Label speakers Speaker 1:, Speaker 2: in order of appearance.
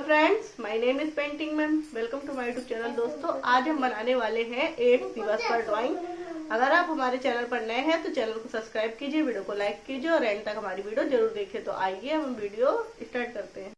Speaker 1: Friends, my name is painting ma'am. Welcome to my YouTube channel. दोस्तों, आज हम बनाने वाले हैं 8 दिवस पर ड्राइंग। अगर आप हमारे चैनल पर नए हैं तो चैनल को सब्सक्राइब कीजिए, वीडियो को लाइक कीजिए और एंड तक हमारी वीडियो जरूर देखें। तो आइए हम वीडियो स्टार्ट करते हैं।